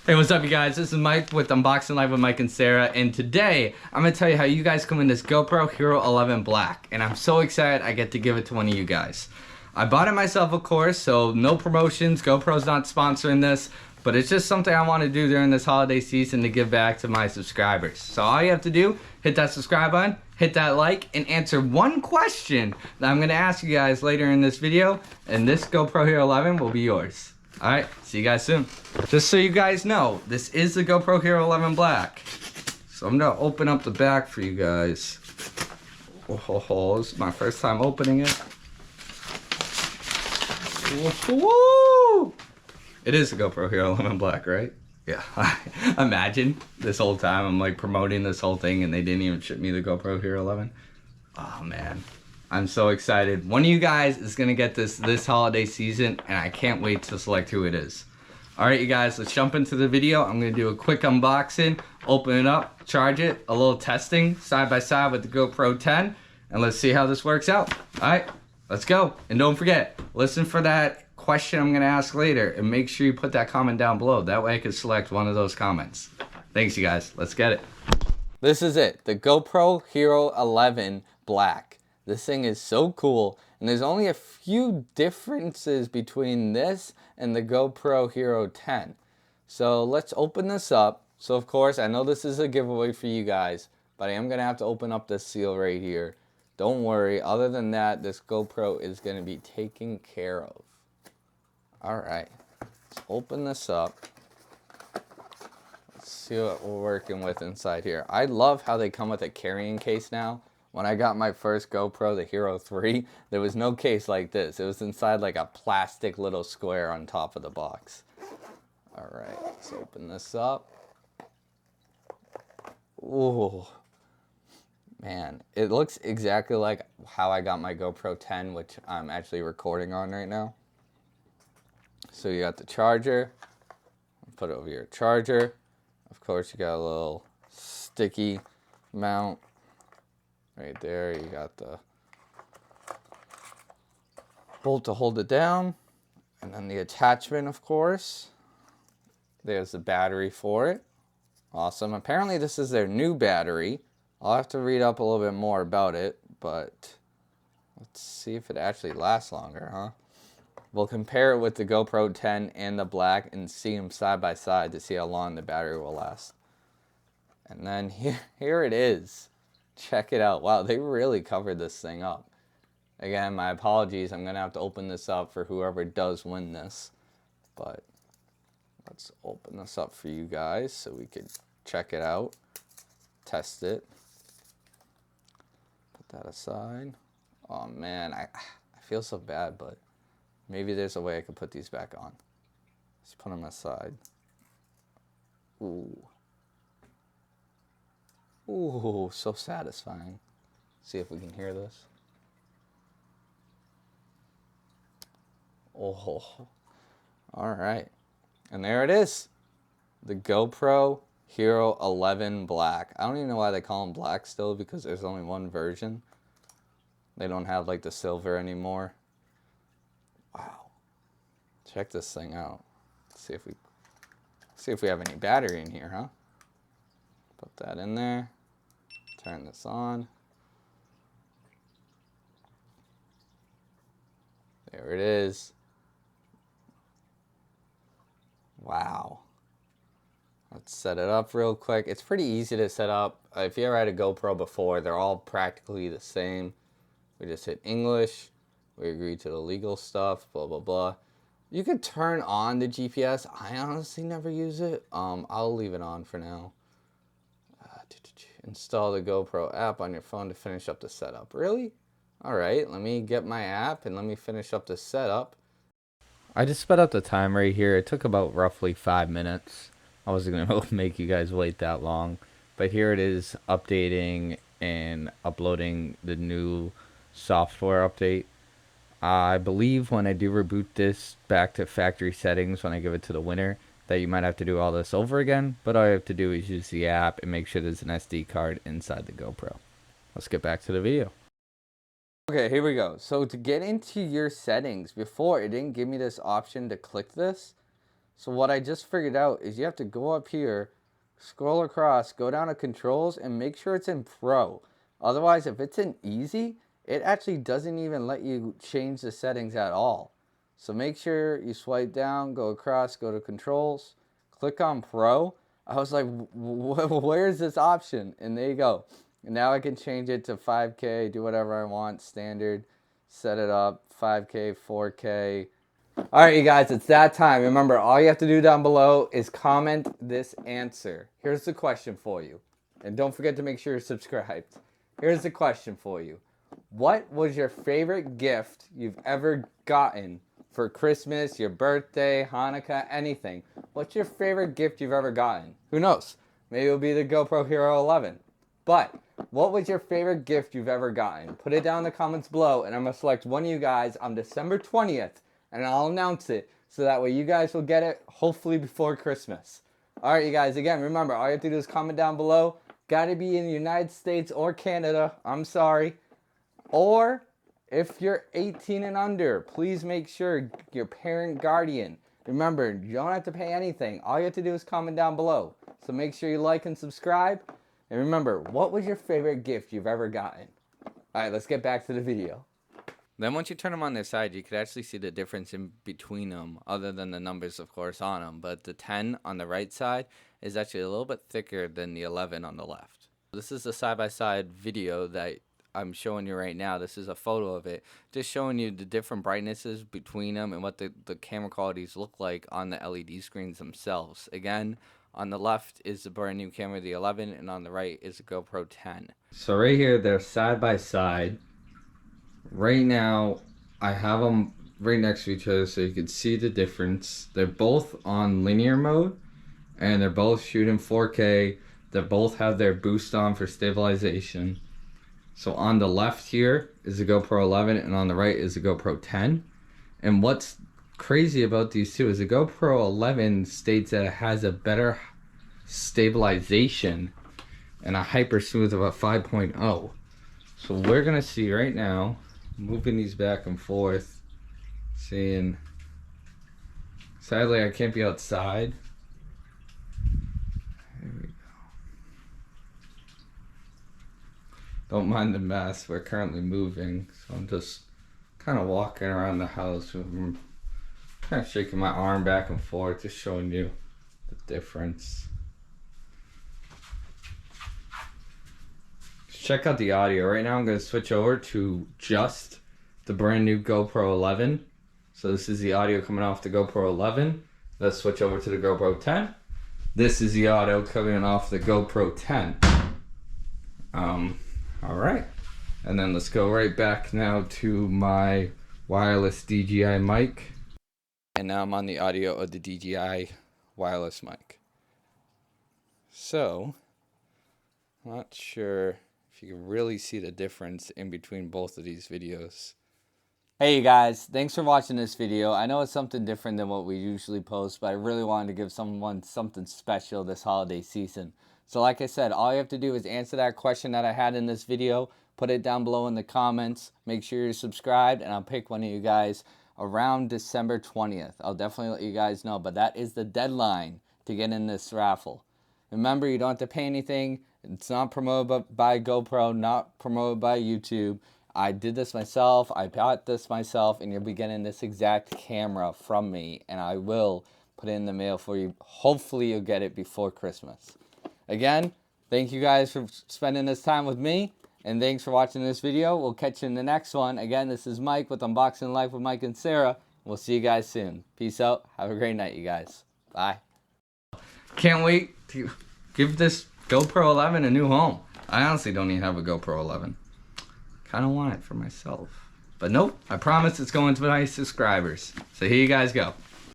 Hey, what's up, you guys? This is Mike with Unboxing Live with Mike and Sarah, and today I'm gonna tell you how you guys come in this GoPro Hero 11 Black, and I'm so excited I get to give it to one of you guys. I bought it myself, of course, so no promotions. GoPro's not sponsoring this, but it's just something I want to do during this holiday season to give back to my subscribers. So all you have to do, hit that subscribe button, hit that like, and answer one question that I'm gonna ask you guys later in this video, and this GoPro Hero 11 will be yours. Alright, see you guys soon. Just so you guys know, this is the GoPro Hero 11 Black. So I'm gonna open up the back for you guys. Oh, this is my first time opening it. Woo! It is the GoPro Hero 11 Black, right? Yeah. Imagine this whole time I'm like promoting this whole thing and they didn't even ship me the GoPro Hero 11. Oh man. I'm so excited. One of you guys is gonna get this holiday season, and I can't wait to select who it is. All right, you guys, let's jump into the video. I'm gonna do a quick unboxing, open it up, charge it, a little testing side by side with the GoPro 10, and let's see how this works out. All right, let's go. And don't forget, listen for that question I'm gonna ask later, and make sure you put that comment down below. That way I can select one of those comments. Thanks, you guys. Let's get it. This is it, the GoPro Hero 11 Black. This thing is so cool, and there's only a few differences between this and the GoPro Hero 10. So let's open this up. So of course, I know this is a giveaway for you guys, but I am gonna have to open up this seal right here. Don't worry, other than that, this GoPro is gonna be taken care of. All right, let's open this up. Let's see what we're working with inside here. I love how they come with a carrying case now. When I got my first GoPro, the Hero 3, there was no case like this. It was inside like a plastic little square on top of the box. All right, let's open this up. Ooh, man, it looks exactly like how I got my GoPro 10, which I'm actually recording on right now. So you got the charger. Put it over your charger. Of course, you got a little sticky mount. Right there, you got the bolt to hold it down, and then the attachment, of course. There's the battery for it. Awesome. Apparently this is their new battery. I'll have to read up a little bit more about it, but let's see if it actually lasts longer, huh? We'll compare it with the GoPro 10 and the Black and see them side by side to see how long the battery will last. And then here it is. Check it out. Wow, they really covered this thing up. Again, my apologies. I'm going to have to open this up for whoever does win this. But let's open this up for you guys so we could check it out, test it. Put that aside. Oh, man, I feel so bad, but maybe there's a way I could put these back on. Let's put them aside. Ooh. Ooh, so satisfying. See if we can hear this. Oh, all right. And there it is. The GoPro Hero 11 Black. I don't even know why they call them black still, because there's only one version. They don't have like the silver anymore. Wow. Check this thing out. Let's see if we have any battery in here, huh? Put that in there. Turn this on. There it is. Wow. Let's set it up real quick. It's pretty easy to set up. If you ever had a GoPro before, they're all practically the same. We just hit English. We agree to the legal stuff, blah, blah, blah. You could turn on the GPS. I honestly never use it. I'll leave it on for now. Install the GoPro app on your phone to finish up the setup. Really? All right, let me get my app and let me finish up the setup. I just sped up the time right here. It took about roughly 5 minutes. I wasn't going to make you guys wait that long. But here it is, updating and uploading the new software update. I believe when I do reboot this back to factory settings, when I give it to the winner, that you might have to do all this over again, but all you have to do is use the app and make sure there's an SD card inside the GoPro. Let's get back to the video. Okay, here we go. So to get into your settings, before it didn't give me this option to click this. So what I just figured out is you have to go up here, scroll across, go down to controls, and make sure it's in Pro. Otherwise, if it's in easy, it actually doesn't even let you change the settings at all. So make sure you swipe down, go across, go to controls, click on Pro. I was like, where's this option? And there you go. And now I can change it to 5K, do whatever I want, standard, set it up, 5K, 4K. All right, you guys, it's that time. Remember, all you have to do down below is comment this answer. Here's the question for you. And don't forget to make sure you're subscribed. Here's the question for you. What was your favorite gift you've ever gotten for Christmas, your birthday, Hanukkah, anything? What's your favorite gift you've ever gotten? Who knows? Maybe it'll be the GoPro Hero 11. But what was your favorite gift you've ever gotten? Put it down in the comments below, and I'm going to select one of you guys on December 20th, and I'll announce it so that way you guys will get it hopefully before Christmas. All right, you guys, again, remember, all you have to do is comment down below. Got to be in the United States or Canada. I'm sorry. Or if you're 18 and under, please make sure your parent guardian. Remember, you don't have to pay anything. All you have to do is comment down below. So make sure you like and subscribe. And remember, what was your favorite gift you've ever gotten? All right, let's get back to the video. Then once you turn them on their side, you could actually see the difference in between them, other than the numbers, of course, on them. But the 10 on the right side is actually a little bit thicker than the 11 on the left. This is a side-by-side video that I'm showing you right now. This is a photo of it, just showing you the different brightnesses between them and what the camera qualities look like on the LED screens themselves. Again, on the left is the brand new camera, the 11, and on the right is the GoPro 10. So right here, they're side by side. Right now, I have them right next to each other so you can see the difference. They're both on linear mode, and they're both shooting 4K. They both have their boost on for stabilization. So on the left here is the GoPro 11, and on the right is the GoPro 10. And what's crazy about these two is the GoPro 11 states that it has a better stabilization and a hyper smooth of a 5.0. So we're gonna see right now, moving these back and forth, seeing. Sadly, I can't be outside. Here we go. Don't mind the mess. We're currently moving, so I'm just kind of walking around the house. I'm kind of shaking my arm back and forth, just showing you the difference. Check out the audio. Right now I'm going to switch over to just the brand new GoPro 11. So this is the audio coming off the GoPro 11. Let's switch over to the GoPro 10. This is the audio coming off the GoPro 10. Alright. And then let's go right back now to my wireless DJI mic. And now I'm on the audio of the DJI wireless mic. So, I'm not sure if you can really see the difference in between both of these videos. Hey you guys, thanks for watching this video. I know it's something different than what we usually post, but I really wanted to give someone something special this holiday season. So like I said, all you have to do is answer that question that I had in this video, put it down below in the comments, make sure you're subscribed, and I'll pick one of you guys around December 20th. I'll definitely let you guys know, but that is the deadline to get in this raffle. Remember, you don't have to pay anything. It's not promoted by GoPro, not promoted by YouTube. I did this myself, I bought this myself, and you'll be getting this exact camera from me, and I will put it in the mail for you. Hopefully you'll get it before Christmas. Again, thank you guys for spending this time with me, and thanks for watching this video. We'll catch you in the next one. Again, this is Mike with Unboxing Life with Mike and Sarah. We'll see you guys soon. Peace out. Have a great night, you guys. Bye. Can't wait to give this GoPro 11 a new home. I honestly don't even have a GoPro 11. Kind of want it for myself. But nope, I promise it's going to my subscribers. So here you guys go.